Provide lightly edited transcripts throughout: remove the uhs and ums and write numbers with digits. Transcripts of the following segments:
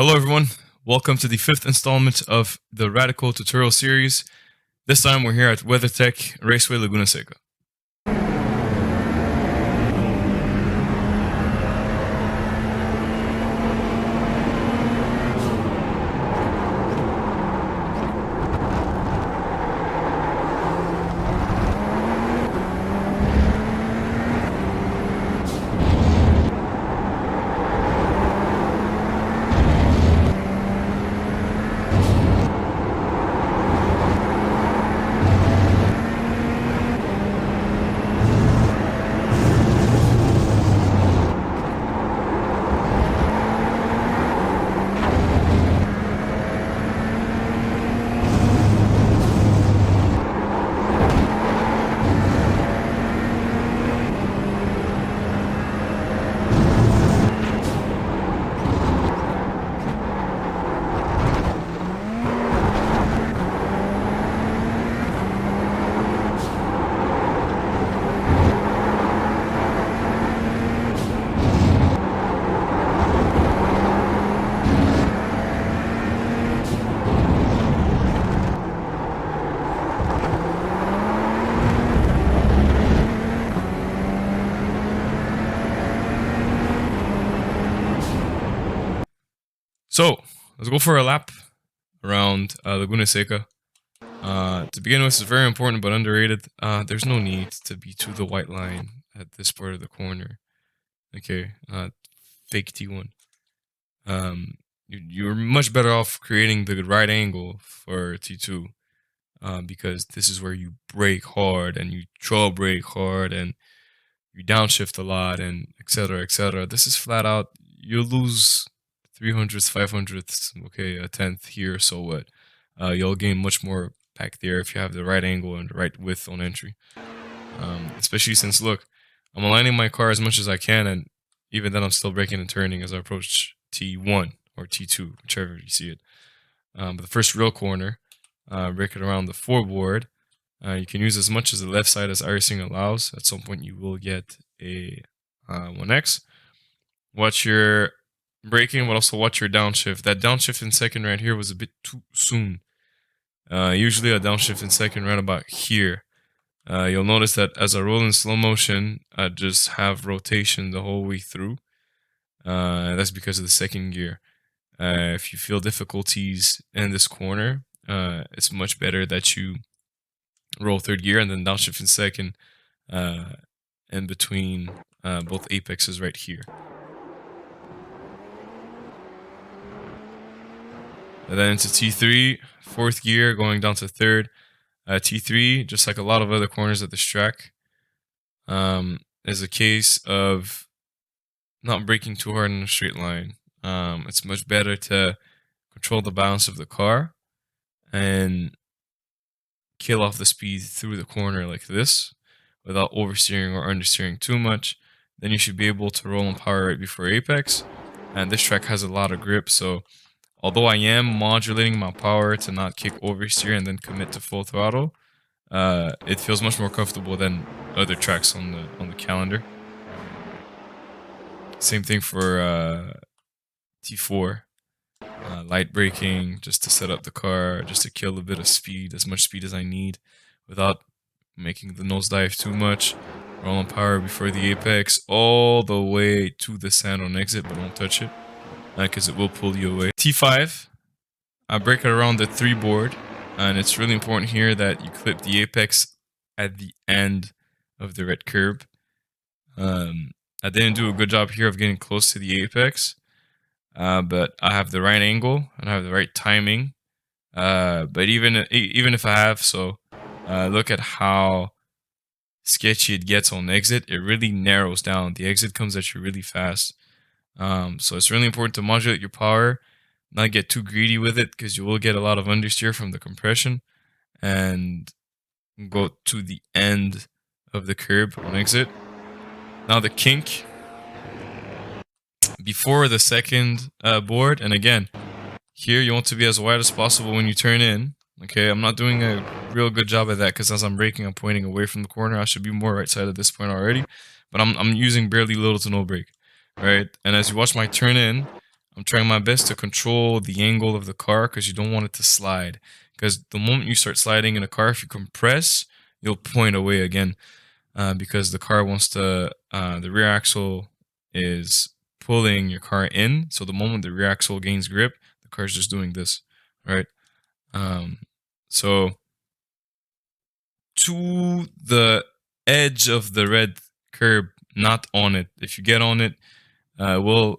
Hello everyone, welcome to the 5th installment of the Radical tutorial series. This time we're here at WeatherTech Raceway Laguna Seca. So, let's go for a lap around Laguna Seca. To begin with, it's very important but underrated. There's no need to be to the white line at this part of the corner. Okay, fake T1. You're much better off creating the right angle for T2 because this is where you brake hard and you draw brake hard and you downshift a lot and etc. etc. This is flat out, you'll lose 300ths, 500ths, okay, a tenth here, so what? You'll gain much more back there if you have the right angle and the right width on entry. Especially since, look, I'm aligning my car as much as I can, and even then I'm still braking and turning as I approach T1 or T2, whichever you see it. But the first real corner, brake it around the foreboard. You can use as much as the left side as iRacing allows. At some point you will get a 1X. Watch your braking, but also watch your downshift. That downshift in second right here was a bit too soon. Usually a downshift in second right about here. You'll notice that as I roll in slow motion, I just have rotation the whole way through. That's because of the second gear. If you feel difficulties in this corner, it's much better that you roll third gear and then downshift in second in between both apexes right here. And then into T3, fourth gear, going down to third. T3, just like a lot of other corners at this track, is a case of not braking too hard in a straight line. It's much better to control the balance of the car and kill off the speed through the corner like this without oversteering or understeering too much. Then you should be able to roll and power right before apex. And this track has a lot of grip, so although I am modulating my power to not kick oversteer and then commit to full throttle, it feels much more comfortable than other tracks on the calendar. Same thing for T4. Light braking just to set up the car, just to kill a bit of speed, as much speed as I need without making the nosedive too much. Roll and power before the apex all the way to the sand on exit, but don't touch it because it will pull you away. T5, I brake it around the 3 board, and it's really important here that you clip the apex at the end of the red curb. I didn't do a good job here of getting close to the apex, but I have the right angle and I have the right timing. But even if I have, so look at how sketchy it gets on exit. It really narrows down. The exit comes at you really fast. So it's really important to modulate your power, not get too greedy with it because you will get a lot of understeer from the compression and go to the end of the curb on exit. Now the kink before the second board, and again, here you want to be as wide as possible when you turn in. Okay, I'm not doing a real good job at that because as I'm braking, I'm pointing away from the corner. I should be more right side at this point already, but I'm using barely little to no brake, right? And as you watch my turn in, I'm trying my best to control the angle of the car because you don't want it to slide. Because the moment you start sliding in a car, if you compress, you'll point away again. Because the car wants to, the rear axle is pulling your car in. So the moment the rear axle gains grip, the car's just doing this, right? Um, so to the edge of the red curb, not on it. If you get on it, it will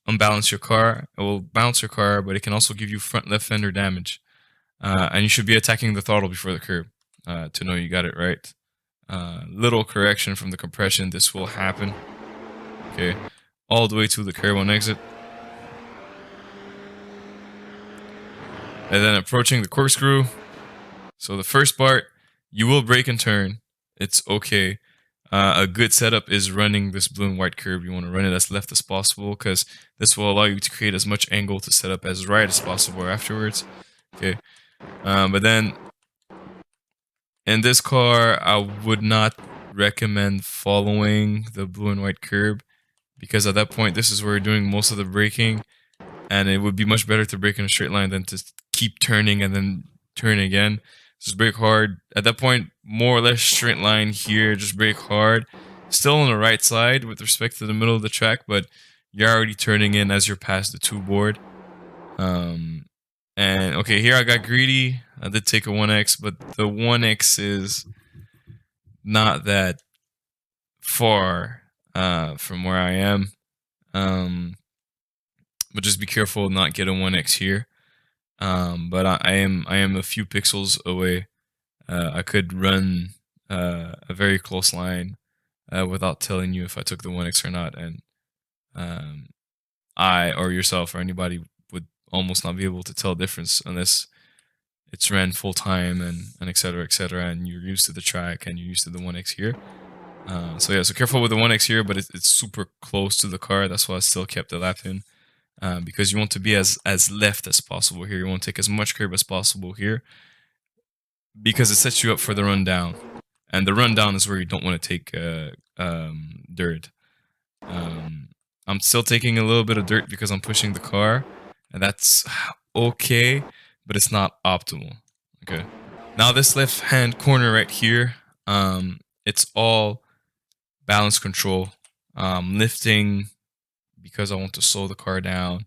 unbalance your car. It will bounce your car, but it can also give you front left fender damage. And you should be attacking the throttle before the curb to know you got it right. Little correction from the compression, this will happen. Okay, all the way to the curb on exit. And then approaching the corkscrew. So the first part, you will brake and turn. It's okay. A good setup is running this blue and white curb. You want to run it as left as possible because this will allow you to create as much angle to set up as right as possible afterwards. Okay, but then in this car, I would not recommend following the blue and white curb because at that point, this is where you're doing most of the braking, and it would be much better to brake in a straight line than to keep turning and then turn again. Just brake hard. At that point, more or less straight line here, just brake hard. Still on the right side with respect to the middle of the track, but you're already turning in as you're past the 2 board. And okay, here I got greedy. I did take a 1X, but the 1X is not that far from where I am. But just be careful not get a 1X here. But I am a few pixels away. I could run a very close line without telling you if I took the 1X or not, and I or yourself or anybody would almost not be able to tell the difference unless it's ran full time and et cetera, and you're used to the track and you're used to the 1X here. So yeah, so careful with the 1X here, but it's super close to the car. That's why I still kept the lap in. Because you want to be as left as possible here. You want to take as much curb as possible here because it sets you up for the rundown. And the rundown is where you don't want to take dirt. I'm still taking a little bit of dirt because I'm pushing the car, and that's okay, but it's not optimal. Okay. Now this left-hand corner right here, it's all balance control. Lifting because I want to slow the car down,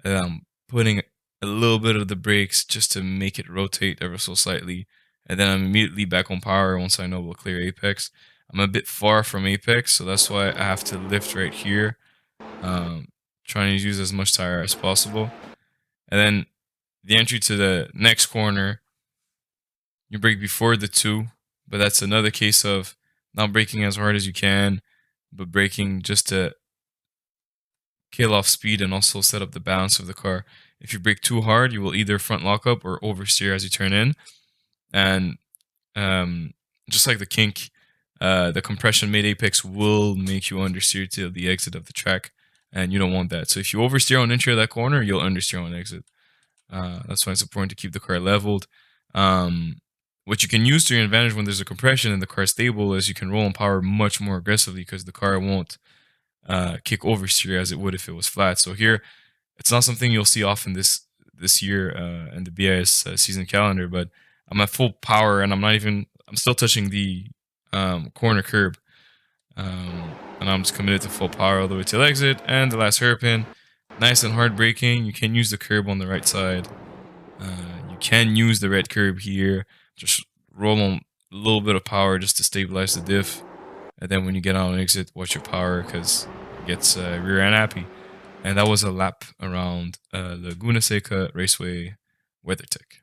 and I'm putting a little bit of the brakes just to make it rotate ever so slightly, and then I'm immediately back on power once I know we'll clear apex. I'm a bit far from apex, so that's why I have to lift right here, trying to use as much tire as possible. And then the entry to the next corner, you brake before the 2, but that's another case of not braking as hard as you can, but braking just to kill off speed and also set up the balance of the car. If you brake too hard, you will either front lock up or oversteer as you turn in. And just like the kink, the compression mid apex will make you understeer to the exit of the track, and you don't want that. So if you oversteer on entry of that corner, you'll understeer on exit. That's why it's important to keep the car leveled. What you can use to your advantage when there's a compression and the car is stable is you can roll on power much more aggressively because the car won't kick oversteer as it would if it was flat. So here, it's not something you'll see often this year in the BIS season calendar, but I'm at full power and I'm still touching the corner curb. And I'm just committed to full power all the way to the exit and the last hairpin. Nice and hard braking. You can use the curb on the right side. You can use the red curb here. Just roll on a little bit of power just to stabilize the diff. And then when you get out on exit, watch your power because it gets rear end happy. And that was a lap around Laguna Seca Raceway WeatherTech.